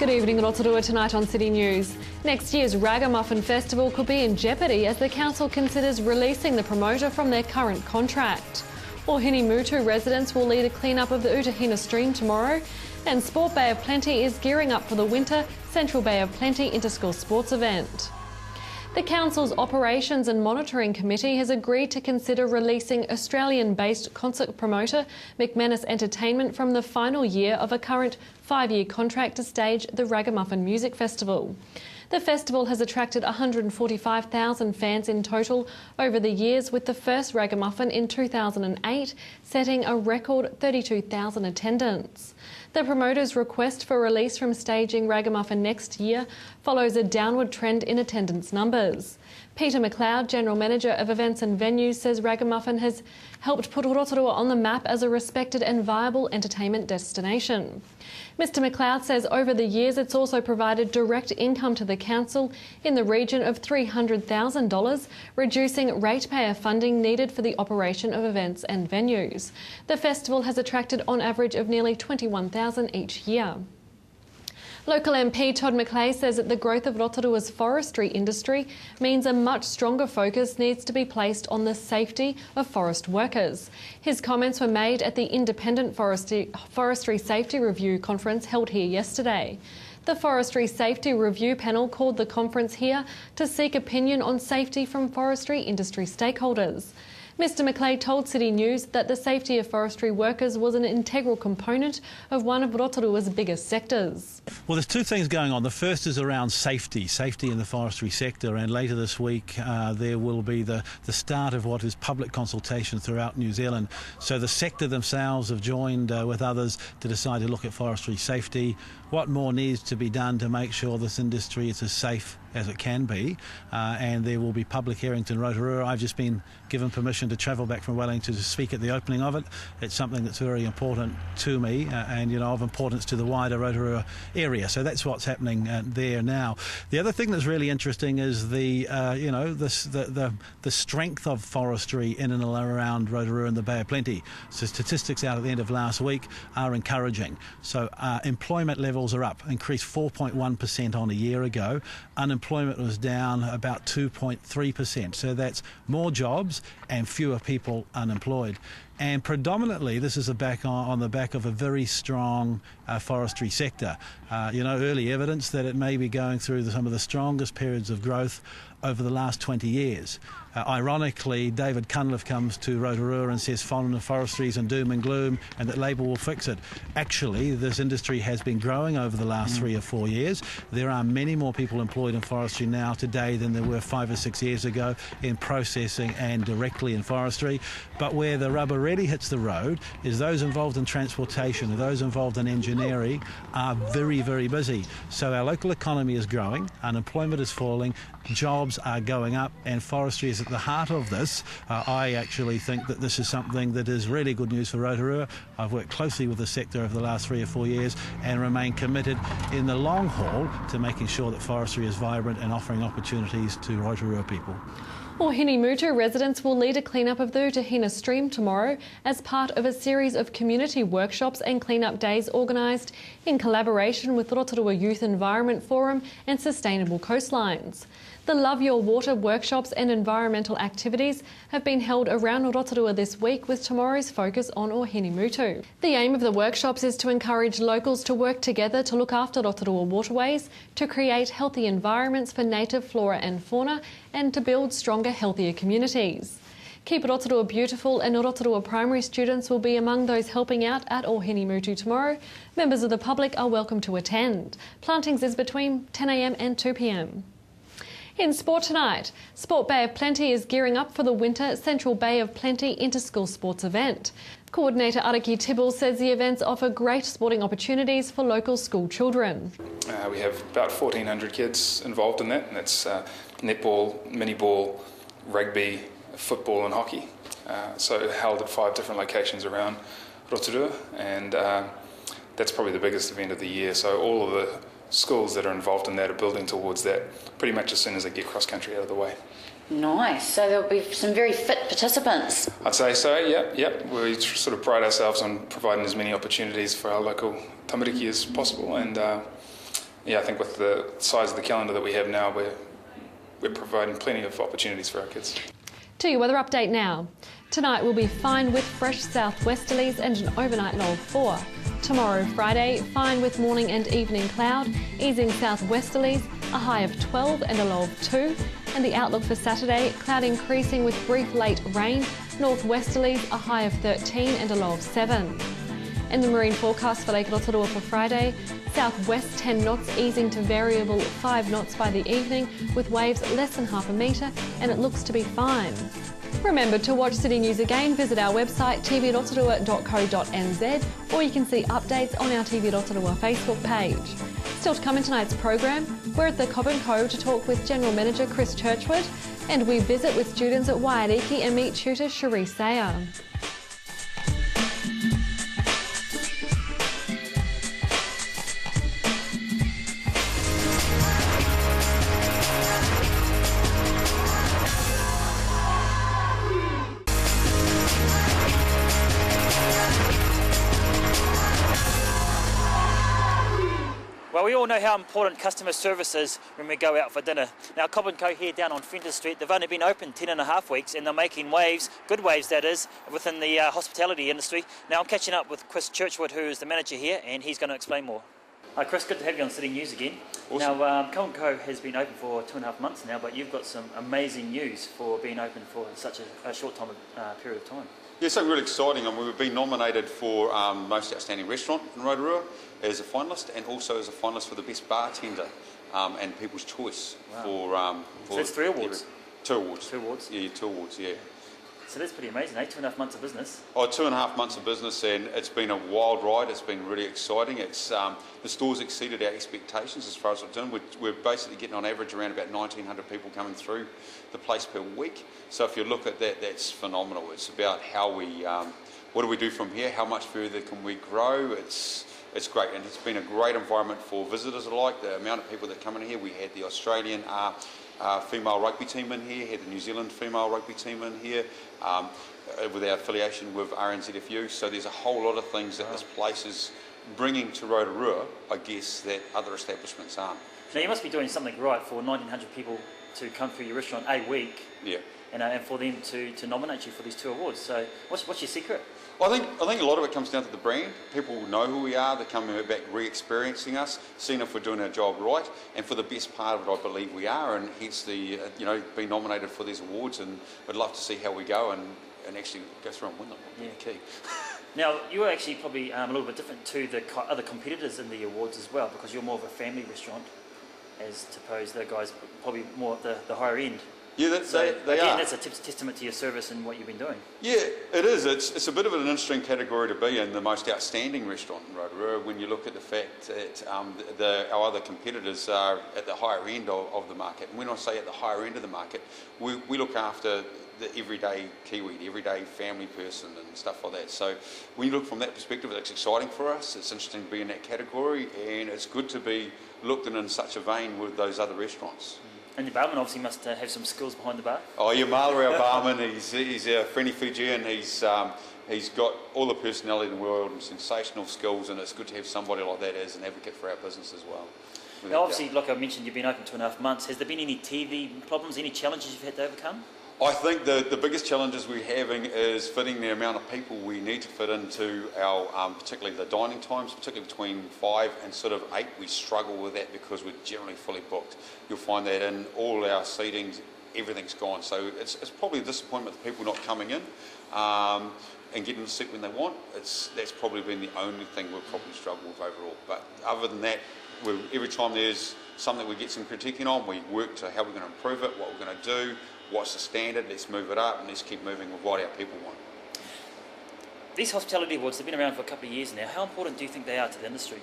Good evening, Rotorua tonight on City News. Next year's Ragamuffin Festival could be in jeopardy as the council considers releasing the promoter from their current contract. Mutu residents will lead a clean-up of the Utahina stream tomorrow, and Sport Bay of Plenty is gearing up for the winter Central Bay of Plenty Interschool Sports event. The Council's Operations and Monitoring Committee has agreed to consider releasing Australian-based concert promoter McManus Entertainment from the final year of a current 5-year contract to stage the Ragamuffin Music Festival. The festival has attracted 145,000 fans in total over the years, with the first Ragamuffin in 2008 setting a record 32,000 attendance. The promoter's request for release from staging Ragamuffin next year follows a downward trend in attendance numbers. Peter McLeod, General Manager of Events and Venues, says Ragamuffin has helped put Rotorua on the map as a respected and viable entertainment destination. Mr McLeod says over the years it's also provided direct income to the council in the region of $300,000, reducing ratepayer funding needed for the operation of events and venues. The festival has attracted on average of nearly 21,000 each year. Local MP Todd McLeay says that the growth of Rotorua's forestry industry means a much stronger focus needs to be placed on the safety of forest workers. His comments were made at the Independent Forestry Safety Review conference held here yesterday. The Forestry Safety Review panel called the conference here to seek opinion on safety from forestry industry stakeholders. Mr McLeay told City News that the safety of forestry workers was an integral component of one of Rotorua's biggest sectors. Well, there's two things going on. The first is around safety in the forestry sector, and later this week there will be the start of what is public consultation throughout New Zealand. So the sector themselves have joined with others to decide to look at forestry safety, what more needs to be done to make sure this industry is as safe as it can be, and there will be public hearings in Rotorua. I've just been given permission to travel back from Wellington to speak at the opening of it. It's something that's very important to me and of importance to the wider Rotorua area. So that's what's happening there now. The other thing that's really interesting is the strength of forestry in and around Rotorua and the Bay of Plenty. So statistics out at the end of last week are encouraging. So employment levels are up, increased 4.1% on a year ago. Unemployment was down about 2.3%. So that's more jobs and fewer people unemployed. And predominantly, this is on the back of a very strong forestry sector. Early evidence that it may be going through some of the strongest periods of growth over the last 20 years. Ironically, David Cunliffe comes to Rotorua and says forestry is in doom and gloom and that Labor will fix it. Actually, this industry has been growing over the last 3 or 4 years. There are many more people employed in forestry now today than there were 5 or 6 years ago in processing and directly in forestry. But where the rubber really hits the road is those involved in transportation and those involved in engineering are very, very busy. So our local economy is growing, unemployment is falling, jobs are going up, and forestry is at the heart of this. I actually think that this is something that is really good news for Rotorua. I've worked closely with the sector over the last 3 or 4 years and remain committed in the long haul to making sure that forestry is vibrant and offering opportunities to Rotorua people. Mutu residents will lead a clean-up of the Utahina stream tomorrow as part of a series of community workshops and clean-up days organised in collaboration with Rotorua Youth Environment Forum and Sustainable Coastlines. The Love Your Water workshops and environmental activities have been held around Rotorua this week, with tomorrow's focus on Mutu. The aim of the workshops is to encourage locals to work together to look after Rotorua waterways, to create healthy environments for native flora and fauna, and to build stronger, healthier communities. Keep Rotorua Beautiful and Rotorua primary students will be among those helping out at Mutu tomorrow. Members of the public are welcome to attend. Plantings is between 10 a.m. and 2 p.m. In sport tonight, Sport Bay of Plenty is gearing up for the winter Central Bay of Plenty Interschool Sports event. Coordinator Araki Tibble says the events offer great sporting opportunities for local school children. We have about 1,400 kids involved in that, and that's netball, mini-ball, rugby, football and hockey. So held at 5 different locations around Rotorua, and that's probably the biggest event of the year. So all of the schools that are involved in that are building towards that pretty much as soon as they get cross-country out of the way. Nice. So there'll be some very fit participants. I'd say so, yep. We sort of pride ourselves on providing as many opportunities for our local tamariki as possible, and Yeah, I think with the size of the calendar that we have now, we're providing plenty of opportunities for our kids. To your weather update now. Tonight will be fine with fresh southwesterlies and an overnight low of 4. Tomorrow, Friday, fine with morning and evening cloud, easing southwesterlies, a high of 12 and a low of 2. And the outlook for Saturday, cloud increasing with brief late rain, northwesterlies, a high of 13 and a low of 7. In the marine forecast for Lake Rotorua for Friday, southwest 10 knots easing to variable 5 knots by the evening with waves less than half a metre, and it looks to be fine. Remember, to watch City News again, visit our website tvrotorua.co.nz, or you can see updates on our TV Rotorua Facebook page. Still to come in tonight's program, we're at the Cobb & Co to talk with General Manager Chris Churchwood, and we visit with students at Waiariki and meet tutor Cherie Sayer. Well, we all know how important customer service is when we go out for dinner. Now, Cobb & Co here down on Fenton Street, they've only been open 10.5 weeks, and they're making waves, good waves that is, within the hospitality industry. Now, I'm catching up with Chris Churchwood, who is the manager here, and he's going to explain more. Hi Chris, good to have you on City News again. Awesome. Now, Cobb & Co has been open for 2.5 months now, but you've got some amazing news for being open for such a short period of time. Yeah, so really exciting. I mean, we've been nominated for Most Outstanding Restaurant in Rotorua as a finalist, and also as a finalist for the Best Bartender and People's Choice. Wow. So that's 3 awards? 2 awards. 2 awards? Yeah, 2 awards, yeah. So that's pretty amazing, eh? 2.5 months of business. Oh, 2.5 months of business, and it's been a wild ride. It's been really exciting. It's the store's exceeded our expectations as far as we're doing. We're basically getting on average around about 1,900 people coming through the place per week. So if you look at that, that's phenomenal. It's about how we, what do we do from here? How much further can we grow? It's great, and it's been a great environment for visitors alike. The amount of people that come in here. We had the Australian female rugby team in here, had the New Zealand female rugby team in here, with our affiliation with RNZFU. So there's a whole lot of things that this place is bringing to Rotorua, I guess, that other establishments aren't. Now you must be doing something right for 1,900 people to come through your restaurant a week. Yeah. And for them to nominate you for these 2 awards. So what's your secret? I think a lot of it comes down to the brand. People know who we are. They're coming back re-experiencing us, seeing if we're doing our job right. And for the best part of it, I believe we are, and hence the being nominated for these awards. And I'd love to see how we go and actually go through and win them. Yeah, key. Now you're actually probably a little bit different to the other competitors in the awards as well, because you're more of a family restaurant, as opposed to the guys probably more at the higher end. Yeah, they are. That's a testament to your service and what you've been doing. Yeah, it is. It's a bit of an interesting category to be in, the most outstanding restaurant in Rotorua, when you look at the fact that our other competitors are at the higher end of the market. And when I say at the higher end of the market, we look after the everyday Kiwi, the everyday family person and stuff like that. So when you look from that perspective, it's exciting for us. It's interesting to be in that category, and it's good to be looked in such a vein with those other restaurants. And the barman obviously must have some skills behind the bar. Oh yeah, Marla, our barman, he's a friendly Fijian. He's got all the personality in the world and sensational skills, and it's good to have somebody like that as an advocate for our business as well. Now obviously, like I mentioned, you've been open 2.5 months. Has there been any TV problems, any challenges you've had to overcome? I think the biggest challenges we're having is fitting the amount of people we need to fit into our, particularly the dining times, particularly between 5 and sort of 8. We struggle with that because we're generally fully booked. You'll find that in all our seatings, everything's gone. So it's probably a disappointment with people not coming in and getting to sit when they want. That's probably been the only thing we've probably struggled with overall. But other than that, every time there's something we get some critiquing on, we work to how we're going to improve it, what we're going to do, what's the standard, let's move it up, and let's keep moving with what our people want. These hospitality awards, they've been around for a couple of years now. How important do you think they are to the industry?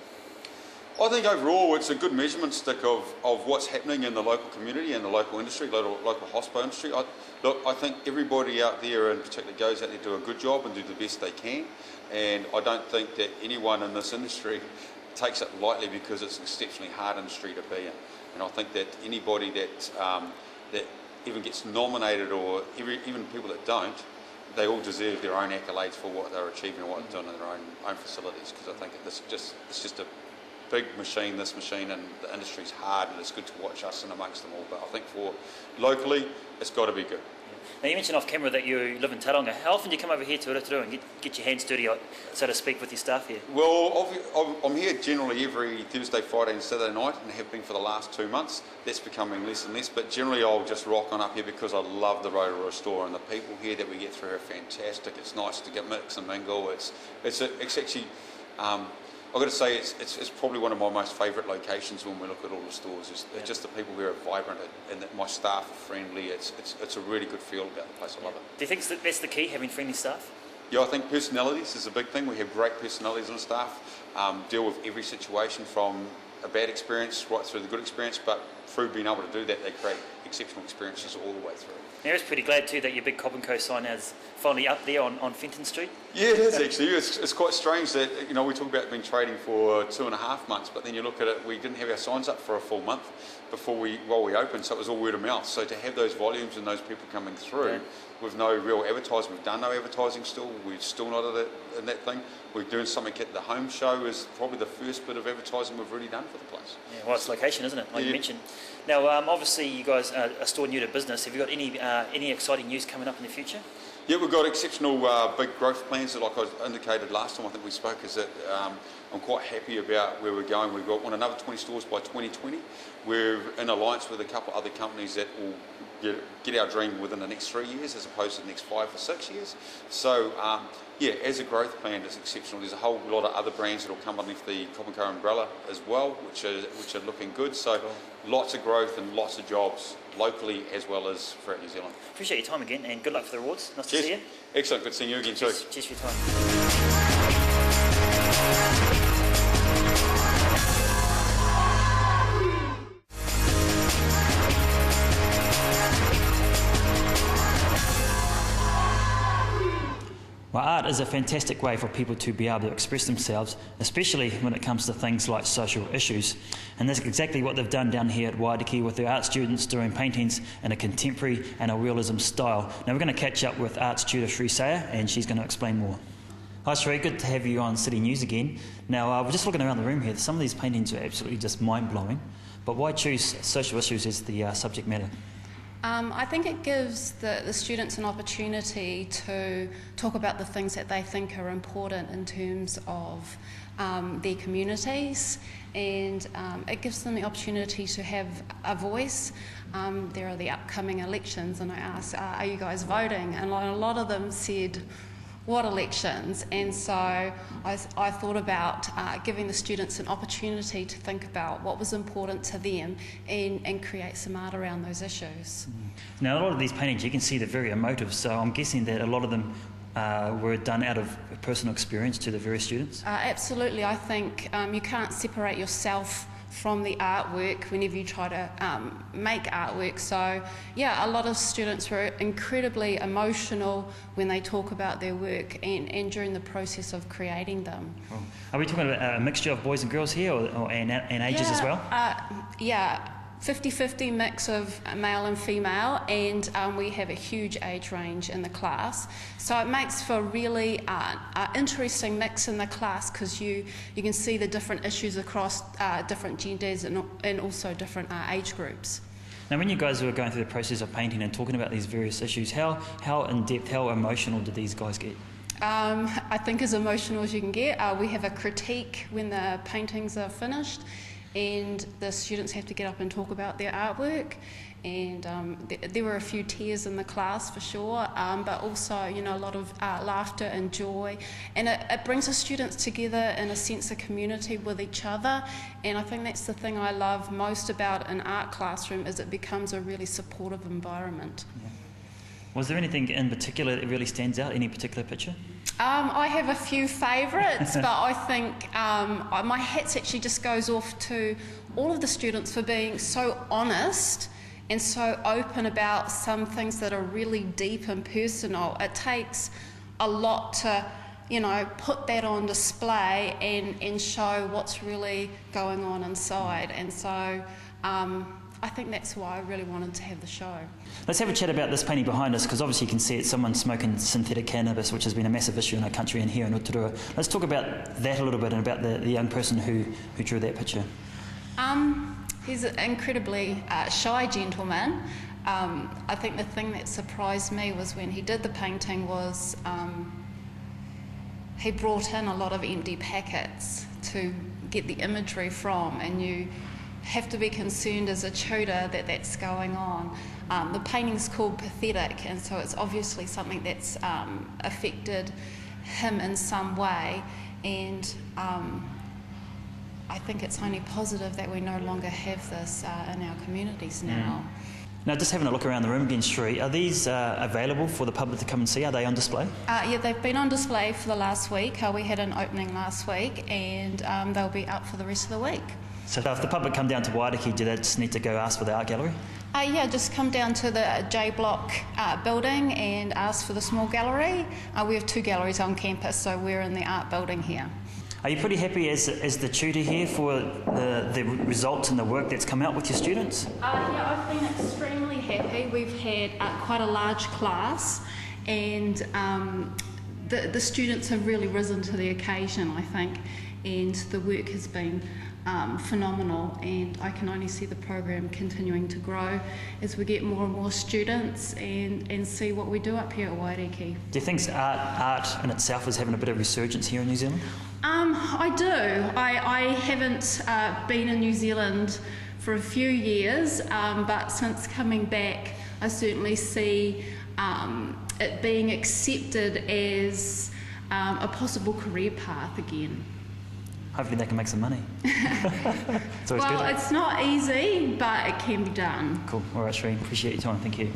I think overall it's a good measurement stick of what's happening in the local community and the local industry, local hospital industry. I think everybody out there, and particularly goes out there, do a good job and do the best they can. And I don't think that anyone in this industry takes it lightly, because it's an exceptionally hard industry to be in. And I think that anybody that even gets nominated, or even people that don't, they all deserve their own accolades for what they're achieving and what they're doing in their own facilities, because I think it's just big machine, this machine, and the industry's hard, and it's good to watch us in amongst them all. But I think for locally, it's got to be good. Now, you mentioned off camera that you live in Tauranga. How often do you come over here to Rotorua and get your hands dirty, so to speak, with your staff here? Well, I'm here generally every Thursday, Friday and Saturday night, and have been for the last 2 months. That's becoming less and less, but generally I'll just rock on up here because I love the Rotorua store, and the people here that we get through are fantastic. It's nice to get mix and mingle. It's actually... I've got to say, it's probably one of my most favourite locations when we look at all the stores. It's just the people here are vibrant, and that my staff are friendly. It's a really good feel about the place. I love it. Do you think that's the key, having friendly staff? Yeah, I think personalities is a big thing. We have great personalities on the staff, deal with every situation from a bad experience right through the good experience, but through being able to do that, they create exceptional experiences all the way through. I was pretty glad too that your big Cobb & Co sign is finally up there on Fenton Street. Yeah, it is actually. It's quite strange that, we talk about being trading for 2.5 months, but then you look at it, we didn't have our signs up for a full month while we opened, so it was all word of mouth. So to have those volumes and those people coming through with no real advertising, we've done no advertising still, we're still not in that thing. We're doing something at the home show is probably the first bit of advertising we've really done for the place. Yeah, well, it's location, isn't it, like you mentioned. Now, obviously you guys are still new to business. Have you got any exciting news coming up in the future? Yeah, we've got exceptional big growth plans that, like I indicated last time I think we spoke, is that I'm quite happy about where we're going. We've got another 20 stores by 2020. We're in alliance with a couple of other companies that will get our dream within the next 3 years as opposed to the next 5 or 6 years. So, as a growth plan, it's exceptional. There's a whole lot of other brands that will come underneath the Cobb & Co umbrella as well, which are looking good. So, lots of growth and lots of jobs locally as well as throughout New Zealand. Appreciate your time again, and good luck for the awards. Nice to see you. Excellent. Good seeing you again too. Cheers for your time. Well, art is a fantastic way for people to be able to express themselves, especially when it comes to things like social issues. And that's exactly what they've done down here at Waitaki with their art students doing paintings in a contemporary and a realism style. Now we're going to catch up with art tutor Sri Saya, and she's going to explain more. Hi Sri, good to have you on City News again. Now we're just looking around the room here. Some of these paintings are absolutely just mind-blowing, but why choose social issues as the subject matter? I think it gives the students an opportunity to talk about the things that they think are important in terms of their communities, and it gives them the opportunity to have a voice. There are the upcoming elections, and I asked, are you guys voting? And a lot of them said, what elections? And so I thought about giving the students an opportunity to think about what was important to them and create some art around those issues. Now, a lot of these paintings, you can see they're very emotive, so I'm guessing that a lot of them were done out of personal experience to the various students? Absolutely. I think you can't separate yourself from the artwork whenever you try to make artwork. So yeah, a lot of students were incredibly emotional when they talk about their work and during the process of creating them. Well, are we talking about a mixture of boys and girls here and ages as well? Yeah, 50-50 mix of male and female, and we have a huge age range in the class. So it makes for a really interesting mix in the class because you can see the different issues across different genders and also different age groups. Now, when you guys were going through the process of painting and talking about these various issues, how in-depth, how emotional did these guys get? I think as emotional as you can get. We have a critique when the paintings are finished, and the students have to get up and talk about their artwork, and there were a few tears in the class for sure, but also a lot of laughter and joy, and it brings the students together in a sense of community with each other. And I think that's the thing I love most about an art classroom, is it becomes a really supportive environment. Yeah. Was there anything in particular that really stands out, any particular picture? I have a few favourites, but I think my hats actually just goes off to all of the students for being so honest and so open about some things that are really deep and personal. It takes a lot to, put that on display and show what's really going on inside. And so I think that's why I really wanted to have the show. Let's have a chat about this painting behind us, because obviously you can see it's someone smoking synthetic cannabis, which has been a massive issue in our country and here in Rotorua. Let's talk about that a little bit and about the young person who drew that picture. He's an incredibly shy gentleman. I think the thing that surprised me was when he did the painting was he brought in a lot of empty packets to get the imagery from, and you have to be concerned as a tutor that that's going on. The painting's called Pathetic, and so it's obviously something that's affected him in some way, and I think it's only positive that we no longer have this in our communities now. Now, just having a look around the room again, Sheree, are these available for the public to come and see? Are they on display? Yeah, they've been on display for the last week. We had an opening last week, and they'll be up for the rest of the week. So if the public come down to Wairiki, do they just need to go ask for the art gallery? Yeah, just come down to the J Block building and ask for the small gallery. We have 2 galleries on campus, so we're in the art building here. Are you pretty happy as the tutor here for the results and the work that's come out with your students? Yeah, I've been extremely happy. We've had quite a large class, and the students have really risen to the occasion, I think, and the work has been phenomenal, and I can only see the program continuing to grow as we get more and more students and see what we do up here at Wairiki. Do you think art in itself is having a bit of resurgence here in New Zealand? I do. I haven't been in New Zealand for a few years, but since coming back, I certainly see it being accepted as a possible career path again. Hopefully they can make some money. It's always Well, good. it's not easy, but it can be done. Cool. All right, Sheree, appreciate your time. Thank you.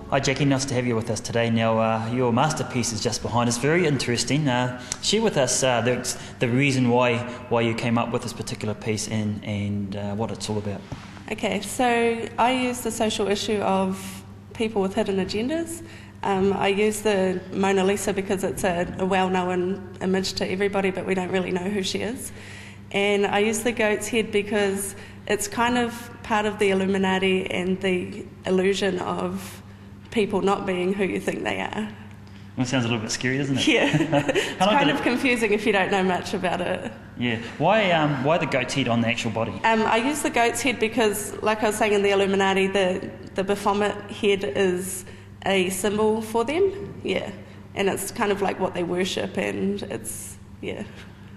Hi Jackie, nice to have you with us today. Now your masterpiece is just behind us, very interesting. Share with us the reason why you came up with this particular piece and what it's all about. Okay, so I use the social issue of people with hidden agendas. I use the Mona Lisa because it's a well-known image to everybody, but we don't really know who she is. And I use the goat's head because it's kind of part of the Illuminati and the illusion of people not being who you think they are. Well, it sounds a little bit scary, doesn't it? Yeah, it's kind of confusing if you don't know much about it. Yeah. Why the goat's head on the actual body? I use the goat's head because, like I was saying in the Illuminati, the Baphomet head is a symbol for them. Yeah, and it's kind of like what they worship, and it's yeah.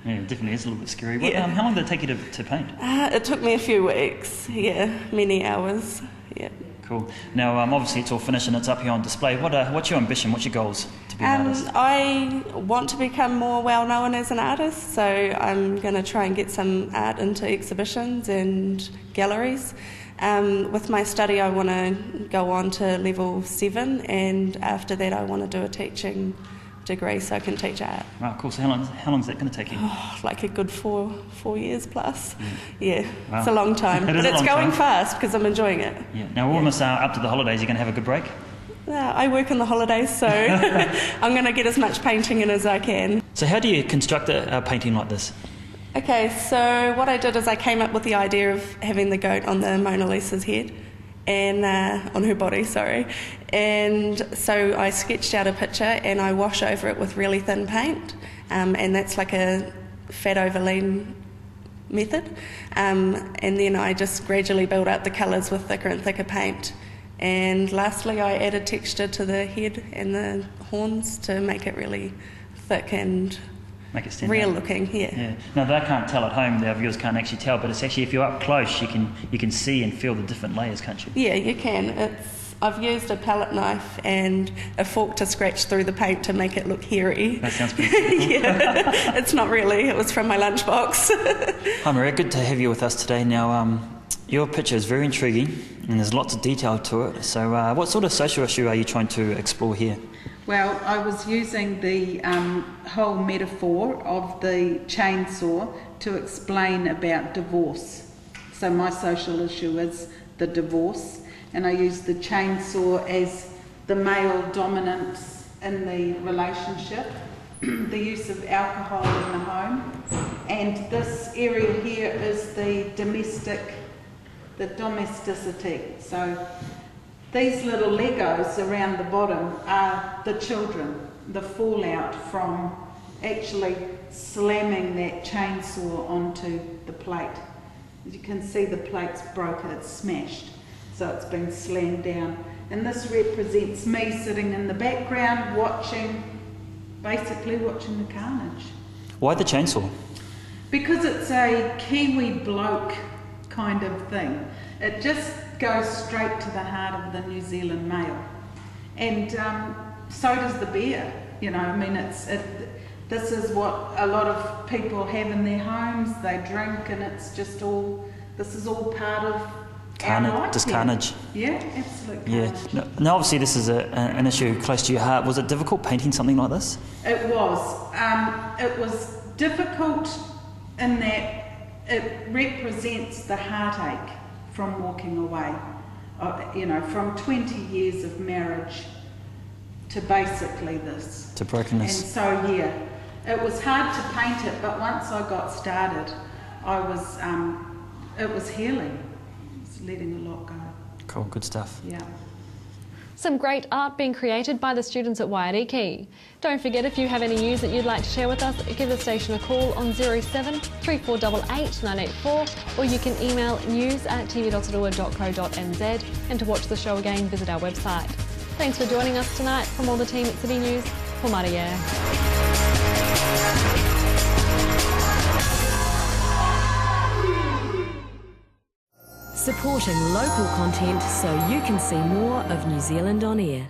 Yeah, it definitely is a little bit scary. Yeah. How long did it take you to paint? It took me a few weeks. Yeah, many hours. Yeah. Cool. Now, obviously, it's all finished and it's up here on display. What's your ambition? What's your goals be an artist? I want to become more well known as an artist, so I'm going to try and get some art into exhibitions and galleries. With my study, I want to go on to level 7, and after that I want to do a teaching degree so I can teach art. Wow, cool. So how long is that going to take you? Like a good 4 years plus. Yeah, Wow. It's a long time. It is But a it's long going time. fast because I'm enjoying it. Yeah. Now we're almost up to the holidays. You're going to have a good break? I work on the holidays, so I'm going to get as much painting in as I can. So how do you construct a painting like this? Okay, so what I did is I came up with the idea of having the goat on the Mona Lisa's head, and on her body, sorry. And so I sketched out a picture and I wash over it with really thin paint, and that's like a fat over lean method. And then I just gradually build up the colours with thicker and thicker paint. And lastly, I added texture to the head and the horns to make it really thick and Make it stand real out. looking. Yeah. Yeah. Now they can't tell at home. Our viewers can't actually tell, but it's actually if you're up close, you can see and feel the different layers, can't you? Yeah, you can. I've used a palette knife and a fork to scratch through the paint to make it look hairy. That sounds pretty cool. Yeah, it's not really. It was from my lunchbox. Hi Maria, good to have you with us today. Now, your picture is very intriguing and there's lots of detail to it. So what sort of social issue are you trying to explore here? Well, I was using the whole metaphor of the chainsaw to explain about divorce. So my social issue is the divorce, and I used the chainsaw as the male dominance in the relationship, the use of alcohol in the home, and this area here is the domesticity. So these little Legos around the bottom are the children, the fallout from actually slamming that chainsaw onto the plate. As you can see, the plate's broken, it's smashed, so it's been slammed down. And this represents me sitting in the background basically watching the carnage. Why the chainsaw? Because it's a Kiwi bloke kind of thing. It just goes straight to the heart of the New Zealand male. And so does the beer. You know, I mean, this is what a lot of people have in their homes. They drink, and it's just this is all part of our life. Just carnage. Yeah, absolutely. Yeah. Now, obviously, this is an issue close to your heart. Was it difficult painting something like this? It was. It was difficult in that it represents the heartache from walking away. From 20 years of marriage to basically this. To brokenness. And so, yeah, it was hard to paint it, but once I got started, it was healing. It was letting a lot go. Cool, good stuff. Yeah. Some great art being created by the students at Waiariki. Don't forget, if you have any news that you'd like to share with us, give the station a call on 07 3488 984, or you can email news@tv.rotorua.co.nz, and to watch the show again, visit our website. Thanks for joining us tonight. From all the team at City News, for Maria. Supporting local content so you can see more of New Zealand on air.